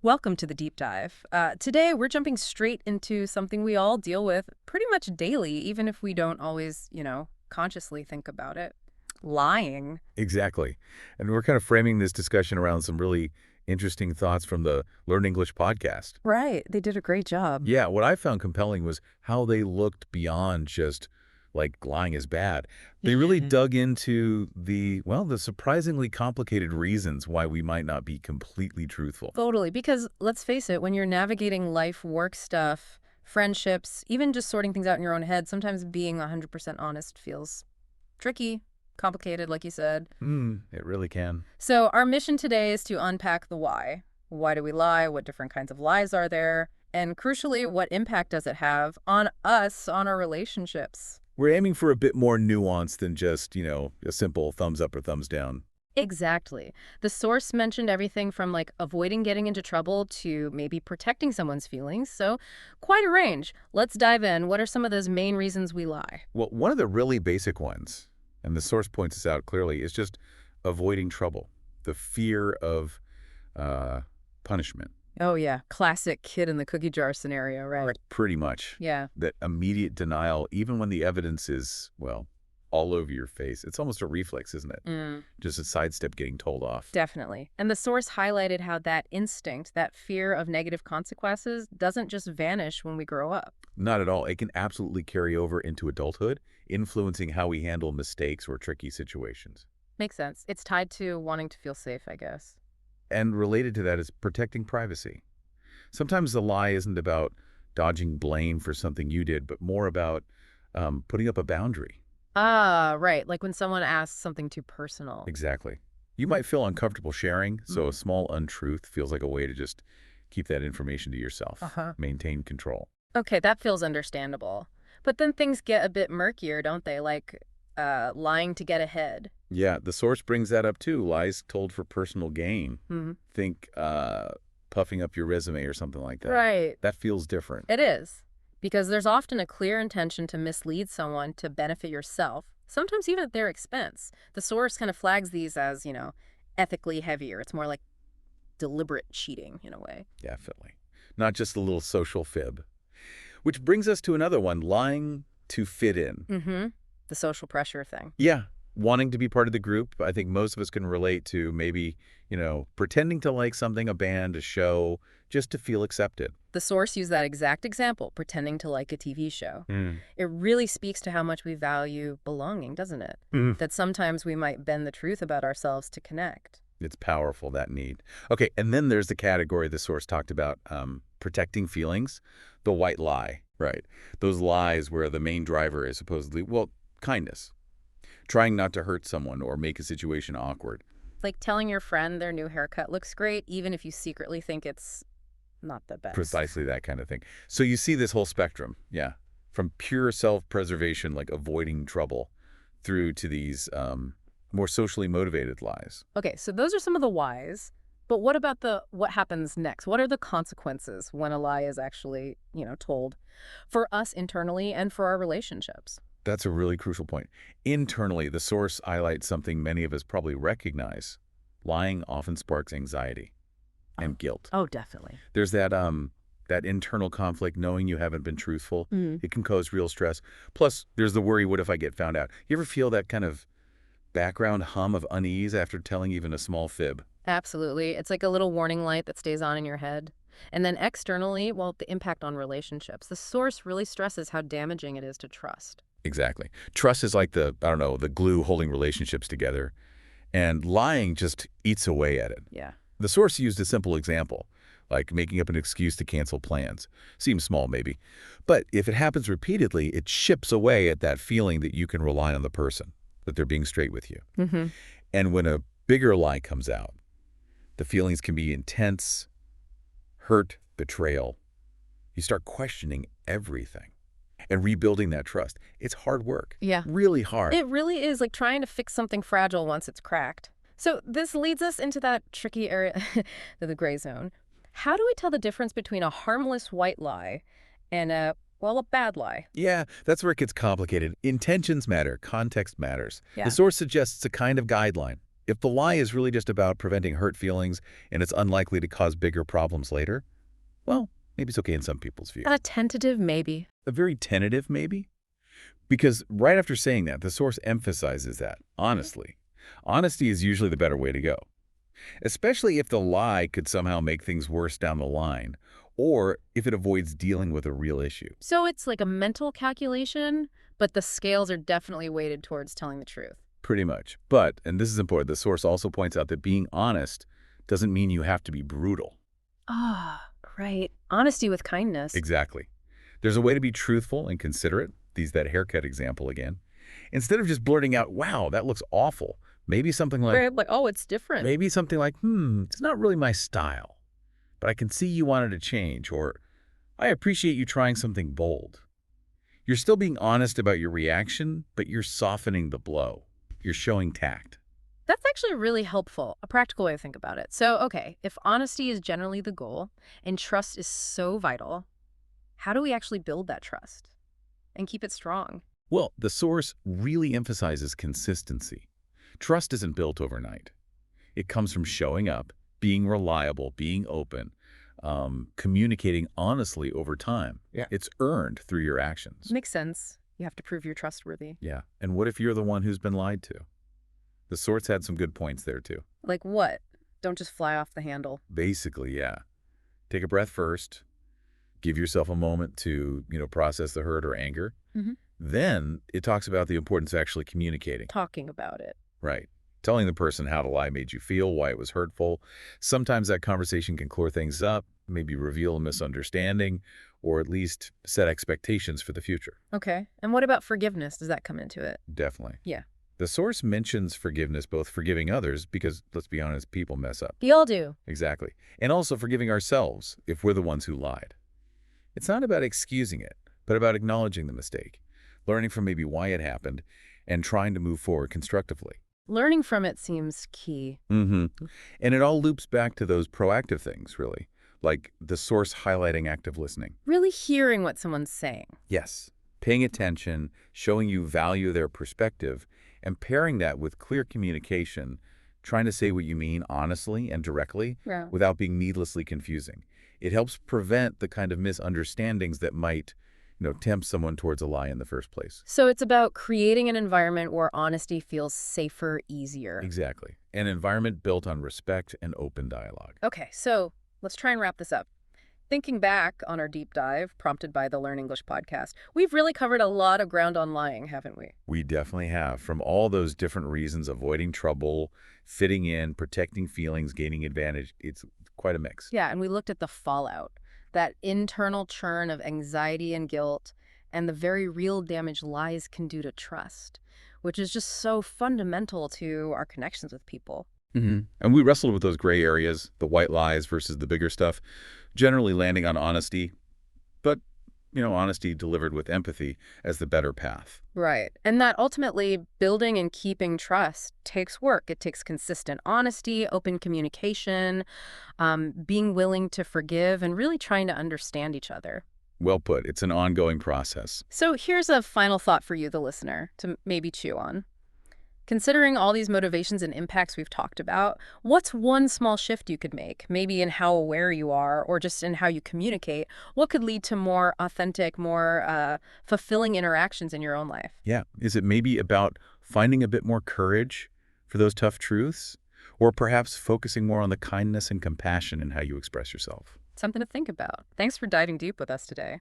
Welcome to the deep dive. Today, we're jumping straight into something we all deal with pretty much daily, even if we don't always, consciously think about it. Lying. Exactly. And we're kind of framing this discussion around some really interesting thoughts from the Learn English podcast. Right. They did a great job. Yeah, what I found compelling was how they looked beyond just like lying is bad. They really dug into the surprisingly complicated reasons why we might not be completely truthful. Totally. Because let's face it, when you're navigating life, work stuff, friendships, even just sorting things out in your own head, sometimes being 100% honest feels tricky, complicated, like you said. It really can. So, our mission today is to unpack the why. Why do we lie? What different kinds of lies are there? And crucially, what impact does it have on us, on our relationships? We're aiming for a bit more nuance than just, a simple thumbs up or thumbs down. Exactly. The source mentioned everything from like avoiding getting into trouble to maybe protecting someone's feelings. So, quite a range. Let's dive in. What are some of those main reasons we lie? Well, one of the really basic ones, and the source points this out clearly, is just avoiding trouble, the fear of punishment. Oh, yeah. Classic kid in the cookie jar scenario, right? Pretty much. Yeah. That immediate denial, even when the evidence is, well, all over your face. It's almost a reflex, isn't it? Just a sidestep getting told off. Definitely. And the source highlighted how that instinct, that fear of negative consequences, doesn't just vanish when we grow up. Not at all. It can absolutely carry over into adulthood, influencing how we handle mistakes or tricky situations. Makes sense. It's tied to wanting to feel safe, I guess. And related to that is protecting privacy. Sometimes the lie isn't about dodging blame for something you did, but more about putting up a boundary. Ah, right. Like when someone asks something too personal. Exactly. You might feel uncomfortable sharing, so a Mhm. small untruth feels like a way to just keep that information to yourself, Uh-huh. maintain control. Okay, that feels understandable. But then things get a bit murkier, don't they? Like lying to get ahead. Yeah, the source brings that up too. Lies told for personal gain. Hmm. Think puffing up your resume or something like that. Right. That feels different. It is. Because there's often a clear intention to mislead someone to benefit yourself, sometimes even at their expense. The source kind of flags these as, ethically heavier. It's more like deliberate cheating in a way. Definitely. Not just a little social fib. Which brings us to another one, lying to fit in. Mm-hmm. The social pressure thing. Yeah, wanting to be part of the group. I think most of us can relate to maybe, pretending to like something, a band, a show, just to feel accepted. The source used that exact example, pretending to like a TV show. Mm. It really speaks to how much we value belonging, doesn't it? Mm. That sometimes we might bend the truth about ourselves to connect. It's powerful, that need. Okay, and then there's the category the source talked about, protecting feelings, the white lie, right? Those lies where the main driver is supposedly, well, kindness, trying not to hurt someone or make a situation awkward. Like telling your friend their new haircut looks great, even if you secretly think it's not the best. Precisely that kind of thing. So you see this whole spectrum, yeah, from pure self-preservation, like avoiding trouble, through to these more socially motivated lies. Okay, so those are some of the whys. But what about what happens next? What are the consequences when a lie is actually, told for us internally and for our relationships? That's a really crucial point. Internally, the source highlights something many of us probably recognize. Lying often sparks anxiety and guilt. Oh, definitely. There's that internal conflict knowing you haven't been truthful. Mm. It can cause real stress. Plus, there's the worry, what if I get found out? You ever feel that kind of background hum of unease after telling even a small fib? Absolutely. It's like a little warning light that stays on in your head. And then externally, well, the impact on relationships. The source really stresses how damaging it is to trust. Exactly. Trust is like the glue holding relationships together. And lying just eats away at it. Yeah. The source used a simple example, like making up an excuse to cancel plans. Seems small, maybe. But if it happens repeatedly, it chips away at that feeling that you can rely on the person, that they're being straight with you. Mm-hmm. And when a bigger lie comes out, the feelings can be intense, hurt, betrayal. You start questioning everything and rebuilding that trust. It's hard work. Yeah. Really hard. It really is like trying to fix something fragile once it's cracked. So this leads us into that tricky area, the gray zone. How do we tell the difference between a harmless white lie and a bad lie? Yeah, that's where it gets complicated. Intentions matter. Context matters. Yeah. The source suggests a kind of guideline. If the lie is really just about preventing hurt feelings and it's unlikely to cause bigger problems later, well, maybe it's okay in some people's view. A tentative maybe. A very tentative maybe? Because right after saying that, the source emphasizes that, honestly. Honesty is usually the better way to go, especially if the lie could somehow make things worse down the line, or if it avoids dealing with a real issue. So it's like a mental calculation, but the scales are definitely weighted towards telling the truth. Pretty much. But, and this is important, the source also points out that being honest doesn't mean you have to be brutal. Ah, right. Honesty with kindness. Exactly. There's a way to be truthful and considerate. That haircut example again. Instead of just blurting out, wow, that looks awful. Maybe something like, Right, like, oh, it's different. maybe something like, it's not really my style, but I can see you wanted to change, or I appreciate you trying something bold. You're still being honest about your reaction, but you're softening the blow. You're showing tact. That's actually really helpful, a practical way to think about it. So, okay, if honesty is generally the goal and trust is so vital, how do we actually build that trust and keep it strong? Well, the source really emphasizes consistency. Trust isn't built overnight. It comes from showing up, being reliable, being open, communicating honestly over time. Yeah. It's earned through your actions. Makes sense. You have to prove you're trustworthy. Yeah. And what if you're the one who's been lied to? The source had some good points there, too. Like what? Don't just fly off the handle. Basically, yeah. Take a breath first. Give yourself a moment to, process the hurt or anger. Mm-hmm. Then it talks about the importance of actually communicating. Talking about it. Right. Telling the person how the lie made you feel, why it was hurtful. Sometimes that conversation can clear things up, maybe reveal a misunderstanding, or at least set expectations for the future. Okay. And what about forgiveness? Does that come into it? Definitely. Yeah. The source mentions forgiveness, both forgiving others, because, let's be honest, people mess up. We all do. Exactly. And also forgiving ourselves if we're the ones who lied. It's not about excusing it, but about acknowledging the mistake, learning from maybe why it happened, and trying to move forward constructively. Learning from it seems key. And it all loops back to those proactive things, really, like the source highlighting active listening. Really hearing what someone's saying. Yes. Paying attention, showing you value their perspective, and pairing that with clear communication, trying to say what you mean honestly and directly without being needlessly confusing. It helps prevent the kind of misunderstandings that might, tempt someone towards a lie in the first place. So it's about creating an environment where honesty feels safer, easier. Exactly. An environment built on respect and open dialogue. Okay, so let's try and wrap this up. Thinking back on our deep dive prompted by the Learn English podcast, we've really covered a lot of ground on lying, haven't we? We definitely have. From all those different reasons, avoiding trouble, fitting in, protecting feelings, gaining advantage, it's quite a mix. Yeah, and we looked at the fallout, that internal churn of anxiety and guilt, and the very real damage lies can do to trust, which is just so fundamental to our connections with people. And we wrestled with those gray areas, the white lies versus the bigger stuff, generally landing on honesty, but, honesty delivered with empathy as the better path. Right. And that ultimately building and keeping trust takes work. It takes consistent honesty, open communication, being willing to forgive, and really trying to understand each other. Well put. It's an ongoing process. So here's a final thought for you, the listener, to maybe chew on. Considering all these motivations and impacts we've talked about, what's one small shift you could make, maybe in how aware you are or just in how you communicate? What could lead to more authentic, more fulfilling interactions in your own life? Yeah. Is it maybe about finding a bit more courage for those tough truths? Or perhaps focusing more on the kindness and compassion in how you express yourself? Something to think about. Thanks for diving deep with us today.